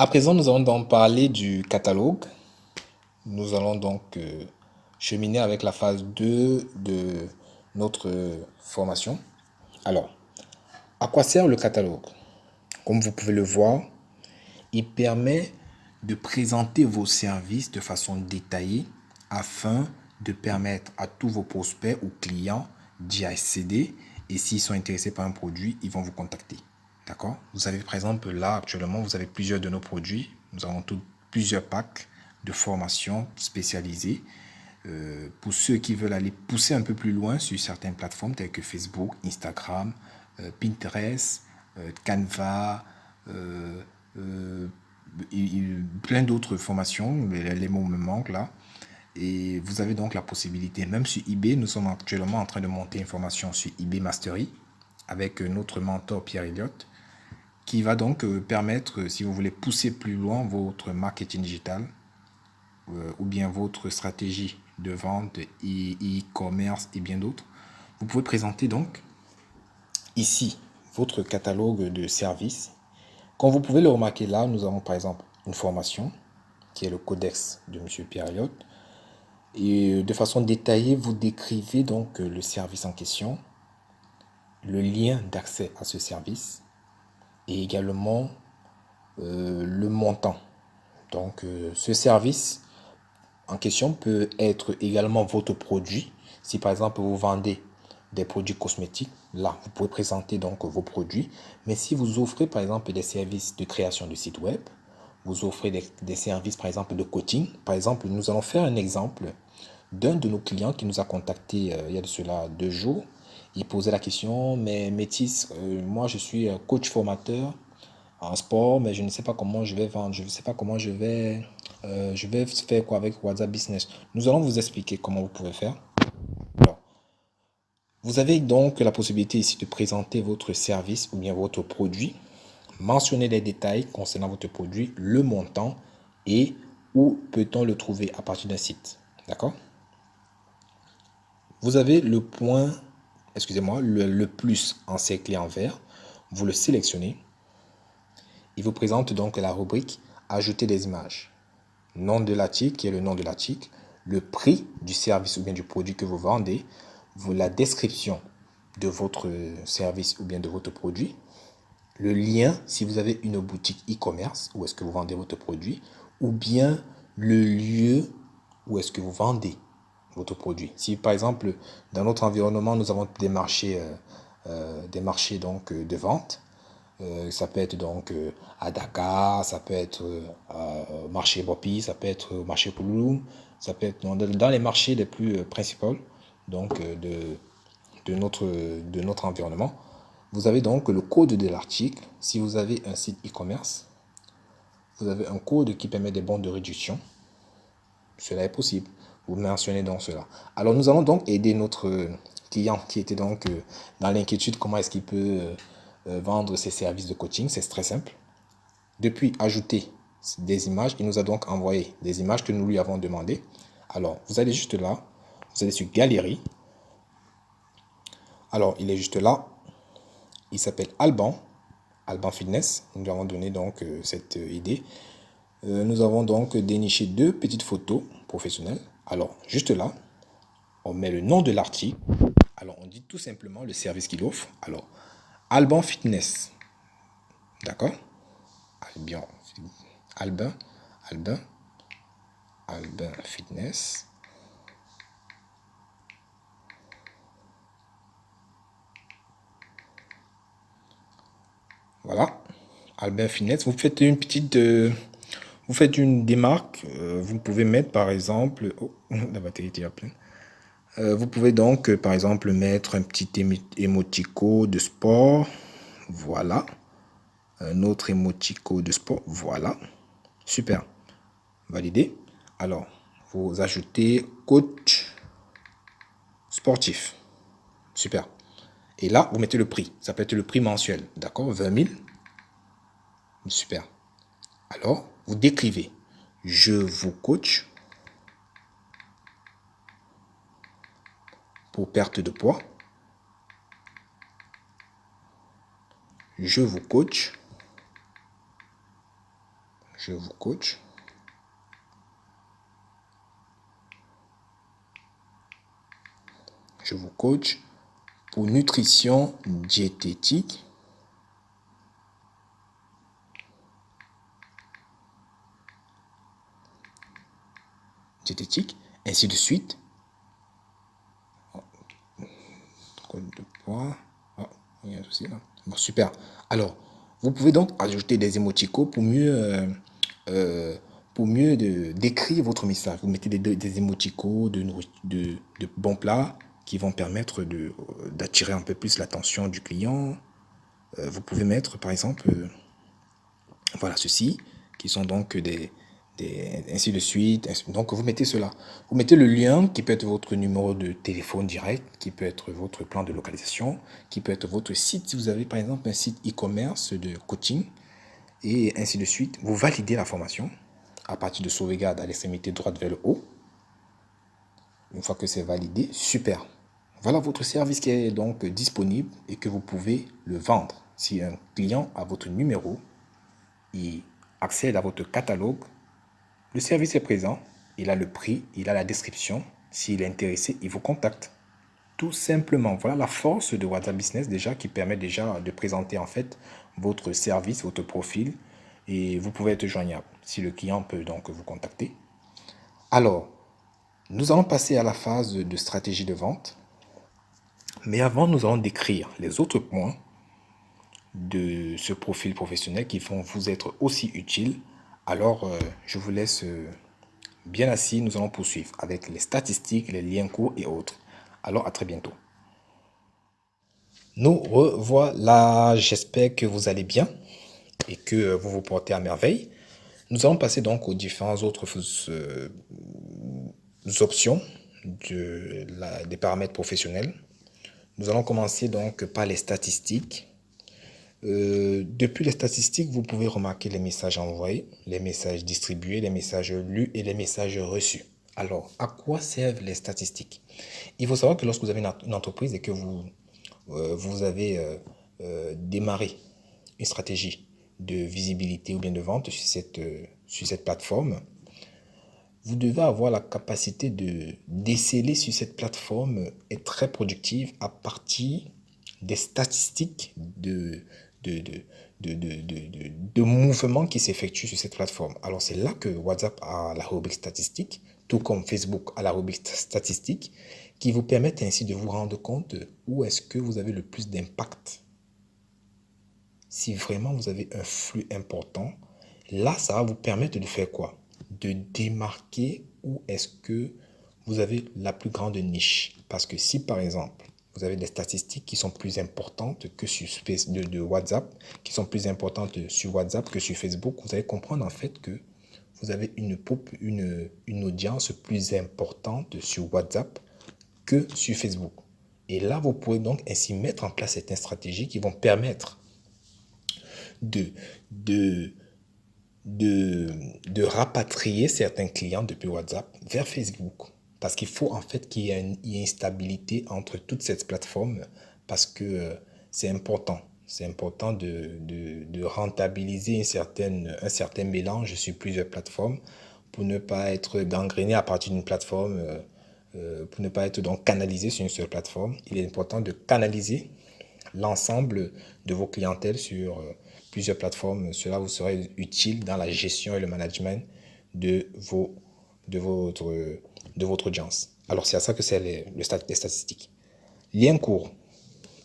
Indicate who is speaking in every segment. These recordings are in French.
Speaker 1: À présent, nous allons donc parler du catalogue. Nous allons donc cheminer avec la phase 2 de notre formation. Alors, à quoi sert le catalogue? Comme vous pouvez le voir, il permet de présenter vos services de façon détaillée afin de permettre à tous vos prospects ou clients d'y accéder et s'ils sont intéressés par un produit, ils vont vous contacter. D'accord? Vous avez par exemple là actuellement, vous avez plusieurs de nos produits. Nous avons plusieurs packs de formation spécialisées pour ceux qui veulent aller pousser un peu plus loin sur certaines plateformes telles que Facebook, Instagram, Pinterest, Canva, euh, euh, plein d'autres formations, mais les mots me manquent là. Et vous avez donc la possibilité, même sur eBay, nous sommes actuellement en train de monter une formation sur eBay Mastery avec notre mentor Pierre Elliott, qui va donc permettre, si vous voulez pousser plus loin votre marketing digital ou bien votre stratégie de vente, e-commerce et bien d'autres, vous pouvez présenter donc ici votre catalogue de services. Comme vous pouvez le remarquer là, nous avons par exemple une formation qui est le codex de M. Pierre Elliott. Et de façon détaillée, vous décrivez donc le service en question, le lien d'accès à ce service et également le montant. Donc ce service en question peut être également votre produit. Si par exemple vous vendez des produits cosmétiques, là vous pouvez présenter donc vos produits. Mais si vous offrez par exemple des services de création de site web, vous offrez des services par exemple de coaching. Par exemple, nous allons faire un exemple d'un de nos clients qui nous a contacté il y a de cela 2 jours. Il posait la question, mais Métis, moi je suis coach formateur en sport, mais je ne sais pas comment je vais vendre, je ne sais pas comment je vais faire quoi avec WhatsApp Business. Nous allons vous expliquer comment vous pouvez faire. Alors, vous avez donc la possibilité ici de présenter votre service ou bien votre produit, mentionner les détails concernant votre produit, le montant et où peut-on le trouver à partir d'un site. D'accord? Vous avez le point, excusez-moi, le plus encerclé en vert. Vous le sélectionnez. Il vous présente donc la rubrique Ajouter des images. Nom de l'article, qui est le nom de l'article, le prix du service ou bien du produit que vous vendez, la description de votre service ou bien de votre produit, le lien si vous avez une boutique e-commerce où est-ce que vous vendez votre produit, ou bien le lieu où est-ce que vous vendez votre produit. Si par exemple dans notre environnement nous avons des marchés donc de vente, ça peut être donc à Dakar, ça peut être marché Bopi, ça peut être marché Kouloum, ça peut être dans les marchés les plus principaux donc de notre environnement. Vous avez donc le code de l'article. Si vous avez un site e-commerce, vous avez un code qui permet des bons de réduction. Cela est possible. Vous mentionnez donc cela. Alors nous allons donc aider notre client qui était donc dans l'inquiétude comment est-ce qu'il peut vendre ses services de coaching. C'est très simple. Depuis ajouter des images, il nous a donc envoyé des images que nous lui avons demandé. Alors vous allez juste là, vous allez sur Galerie. Alors il est juste là. Il s'appelle Alban, Alban Fitness. Nous avons donné donc cette idée. Nous avons donc déniché 2 petites photos professionnelles. Alors juste là, on met le nom de l'article. Alors on dit tout simplement le service qu'il offre. Alors Alban Fitness, d'accord? Albion, Albin, Albin, Albin Fitness. Voilà, Albin Fitness. Vous faites une petite, vous faites une démarque. Vous pouvez mettre par exemple, oh, la batterie est déjà pleine. Vous pouvez donc par exemple mettre un petit émoticône de sport. Voilà. Un autre émoticône de sport. Voilà. Super. Validé. Alors, vous ajoutez coach sportif. Super. Et là, vous mettez le prix. Ça peut être le prix mensuel. D'accord? 20 000. Super. Alors, vous décrivez. Je vous coach pour perte de poids. Je vous coach. Je vous coach. Je vous coach pour nutrition diététique. Ainsi de suite. Code de poids. Oh, il y a un souci là. Bon, super. Alors, vous pouvez donc ajouter des émoticônes pour mieux décrire votre message. Vous mettez des émoticônes de bons plats qui vont permettre d'attirer un peu plus l'attention du client. Vous pouvez mettre, par exemple, voilà ceci, qui sont donc ainsi de suite. Donc, vous mettez cela. Vous mettez le lien qui peut être votre numéro de téléphone direct, qui peut être votre plan de localisation, qui peut être votre site. Si vous avez, par exemple, un site e-commerce de coaching, et ainsi de suite. Vous validez la formation à partir de sauvegarde à l'extrémité droite vers le haut. Une fois que c'est validé, super. Voilà votre service qui est donc disponible et que vous pouvez le vendre. Si un client a votre numéro, il accède à votre catalogue, le service est présent, il a le prix, il a la description. S'il est intéressé, il vous contacte. Tout simplement, voilà la force de WhatsApp Business déjà qui permet déjà de présenter en fait votre service, votre profil et vous pouvez être joignable si le client peut donc vous contacter. Alors, nous allons passer à la phase de stratégie de vente. Mais avant, nous allons décrire les autres points de ce profil professionnel qui vont vous être aussi utiles. Alors, je vous laisse bien assis. Nous allons poursuivre avec les statistiques, les liens courts et autres. Alors, à très bientôt. Nous revoilà. J'espère que vous allez bien et que vous vous portez à merveille. Nous allons passer donc aux différentes autres options des paramètres professionnels. Nous allons commencer donc par les statistiques. Depuis les statistiques, vous pouvez remarquer les messages envoyés, les messages distribués, les messages lus et les messages reçus. Alors, à quoi servent les statistiques? Il faut savoir que lorsque vous avez une entreprise et que vous avez démarré une stratégie de visibilité ou bien de vente sur cette plateforme, vous devez avoir la capacité de déceler si cette plateforme est très productive à partir des statistiques de mouvements qui s'effectuent sur cette plateforme. Alors c'est là que WhatsApp a la rubrique statistique, tout comme Facebook a la rubrique statistique, qui vous permettent ainsi de vous rendre compte où est-ce que vous avez le plus d'impact. Si vraiment vous avez un flux important, là ça va vous permettre de faire quoi? De démarquer où est-ce que vous avez la plus grande niche. Parce que si par exemple, vous avez des statistiques qui sont plus importantes que sur de WhatsApp, qui sont plus importantes sur WhatsApp que sur Facebook, vous allez comprendre en fait que vous avez une audience plus importante sur WhatsApp que sur Facebook. Et là, vous pouvez donc ainsi mettre en place certaines stratégies qui vont permettre de rapatrier certains clients depuis WhatsApp vers Facebook. Parce qu'il faut en fait qu'il y ait une stabilité entre toutes ces plateformes parce que c'est important. C'est important de rentabiliser un certain mélange sur plusieurs plateformes pour ne pas être gangréné à partir d'une plateforme, pour ne pas être donc canalisé sur une seule plateforme. Il est important de canaliser l'ensemble de vos clientèles sur plusieurs plateformes. Cela vous serait utile dans la gestion et le management de votre audience. Alors, c'est à ça que c'est les statistiques. Lien court.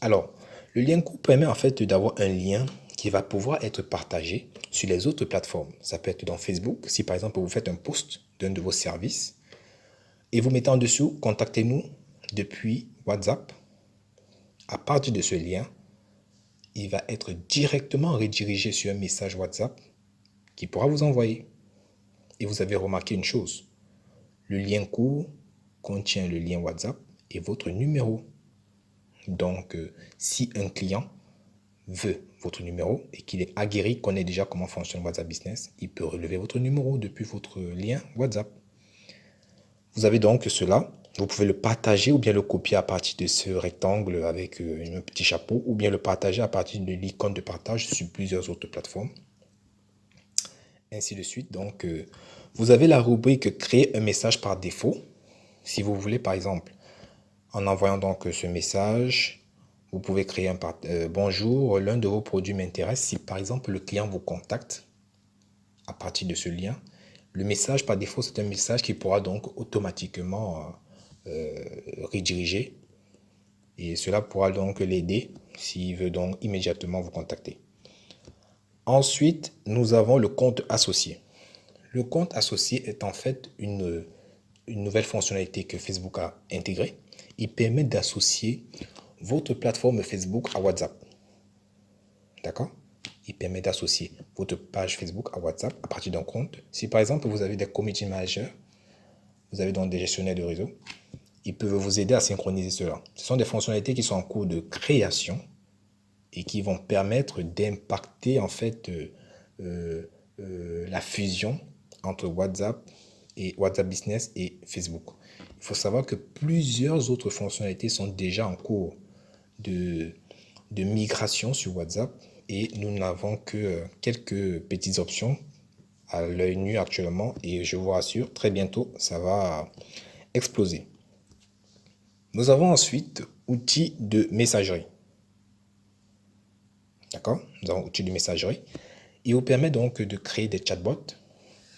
Speaker 1: Alors, le lien court permet en fait d'avoir un lien qui va pouvoir être partagé sur les autres plateformes. Ça peut être dans Facebook. Si par exemple, vous faites un post d'un de vos services et vous mettez en dessous, contactez-nous depuis WhatsApp. À partir de ce lien, il va être directement redirigé sur un message WhatsApp qui pourra vous envoyer. Et vous avez remarqué une chose, le lien court contient le lien WhatsApp et votre numéro. Donc, si un client veut votre numéro et qu'il est aguerri, connaît déjà comment fonctionne WhatsApp Business, il peut relever votre numéro depuis votre lien WhatsApp. Vous avez donc cela. Vous pouvez le partager ou bien le copier à partir de ce rectangle avec un petit chapeau ou bien le partager à partir de l'icône de partage sur plusieurs autres plateformes. ainsi de suite. Donc, vous avez la rubrique créer un message par défaut. Si vous voulez, par exemple, en envoyant donc ce message, vous pouvez créer un bonjour, l'un de vos produits m'intéresse. Si par exemple le client vous contacte à partir de ce lien, le message par défaut, c'est un message qui pourra donc automatiquement rediriger et cela pourra donc l'aider s'il veut donc immédiatement vous contacter. Ensuite, nous avons le compte associé. Le compte associé est en fait une nouvelle fonctionnalité que Facebook a intégrée. Il permet d'associer votre plateforme Facebook à WhatsApp. D'accord? Il permet d'associer votre page Facebook à WhatsApp à partir d'un compte. Si par exemple vous avez des community managers, vous avez donc des gestionnaires de réseau, ils peuvent vous aider à synchroniser cela. Ce sont des fonctionnalités qui sont en cours de création et qui vont permettre d'impacter en fait la fusion entre WhatsApp et WhatsApp Business et Facebook. Il faut savoir que plusieurs autres fonctionnalités sont déjà en cours de migration sur WhatsApp et nous n'avons que quelques petites options à l'œil nu actuellement et je vous rassure, très bientôt, ça va exploser. Nous avons ensuite outils de messagerie. D'accord? Nous avons outils de messagerie. Il vous permet donc de créer des chatbots.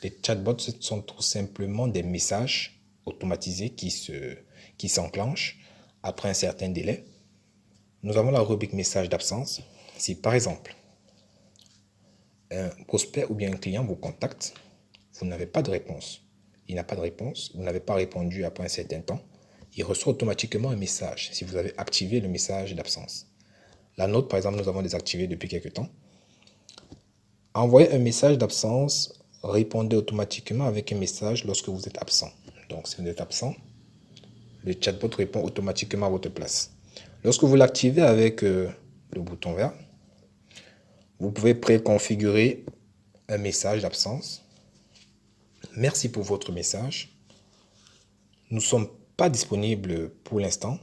Speaker 1: Les chatbots, ce sont tout simplement des messages automatisés qui s'enclenchent après un certain délai. Nous avons la rubrique message d'absence. Si par exemple, un prospect ou bien un client vous contacte, vous n'avez pas de réponse. Il n'a pas de réponse, vous n'avez pas répondu après un certain temps, il reçoit automatiquement un message si vous avez activé le message d'absence. La nôtre, par exemple, nous avons désactivé depuis quelques temps. Envoyez un message d'absence, répondez automatiquement avec un message lorsque vous êtes absent. Donc, si vous êtes absent, le chatbot répond automatiquement à votre place. Lorsque vous l'activez avec le bouton vert, vous pouvez préconfigurer un message d'absence. Merci pour votre message. Nous ne sommes pas disponibles pour l'instant,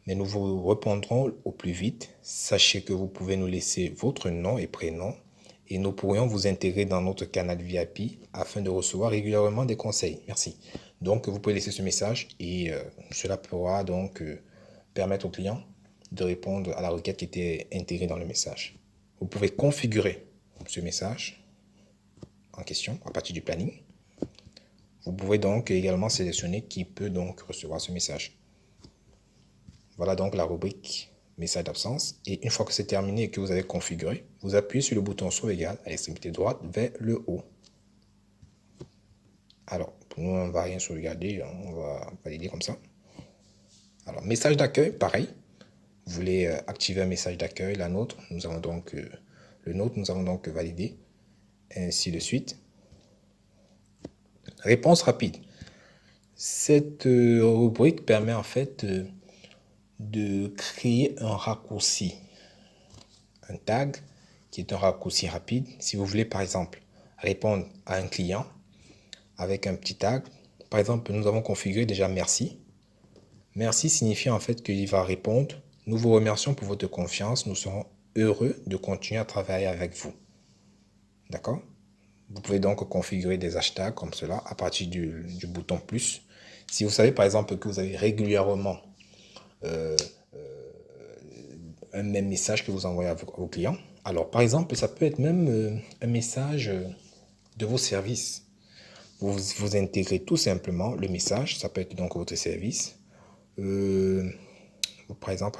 Speaker 1: mais nous vous répondrons au plus vite. Sachez que vous pouvez nous laisser votre nom et prénom et nous pourrions vous intégrer dans notre canal VIP afin de recevoir régulièrement des conseils. Merci. Donc, vous pouvez laisser ce message et cela pourra donc permettre au client de répondre à la requête qui était intégrée dans le message. Vous pouvez configurer ce message en question à partir du planning. Vous pouvez donc également sélectionner qui peut donc recevoir ce message. Voilà donc la rubrique message d'absence. Et une fois que c'est terminé et que vous avez configuré, vous appuyez sur le bouton sauvegarde à l'extrémité droite vers le haut. Alors, pour nous, on ne va rien sauvegarder, on va valider comme ça. Alors, message d'accueil, pareil. Vous voulez activer un message d'accueil, la nôtre, nous avons donc le nôtre, nous avons donc validé, ainsi de suite. Réponse rapide. Cette rubrique permet en fait de créer un raccourci, un tag qui est un raccourci rapide. Si vous voulez par exemple répondre à un client avec un petit tag, par exemple nous avons configuré déjà merci. Merci signifie en fait qu'il va répondre. Nous vous remercions pour votre confiance. Nous serons heureux de continuer à travailler avec vous. D'accord? Vous pouvez donc configurer des hashtags comme cela à partir du bouton plus. Si vous savez par exemple que vous avez régulièrement un même message que vous envoyez à vos clients, alors par exemple ça peut être même un message de vos services. Vous intégrez tout simplement le message, ça peut être donc votre service. Par exemple,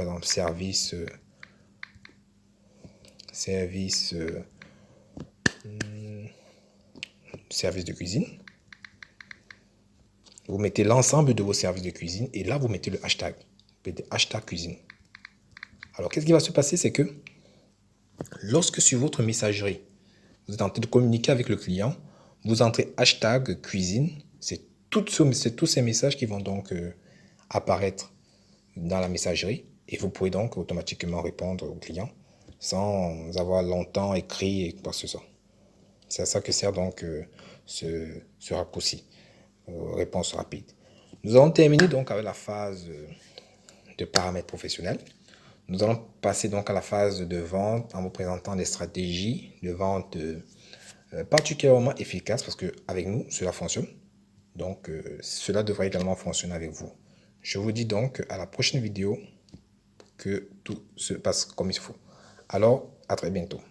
Speaker 1: service de cuisine. Vous mettez l'ensemble de vos services de cuisine et là, vous mettez le hashtag. Vous mettez hashtag cuisine. Alors, qu'est-ce qui va se passer? C'est que lorsque sur votre messagerie, vous êtes en train de communiquer avec le client, vous entrez hashtag cuisine. C'est tous ces messages qui vont donc apparaître dans la messagerie et vous pouvez donc automatiquement répondre au client sans avoir longtemps écrit et quoi que ce soit. C'est à ça que sert donc ce raccourci, réponse rapide. Nous allons terminer donc avec la phase de paramètres professionnels. Nous allons passer donc à la phase de vente en vous présentant les stratégies de vente particulièrement efficace parce qu'avec nous, cela fonctionne. Donc, cela devrait également fonctionner avec vous. Je vous dis donc à la prochaine vidéo que tout se passe comme il faut. Alors, à très bientôt.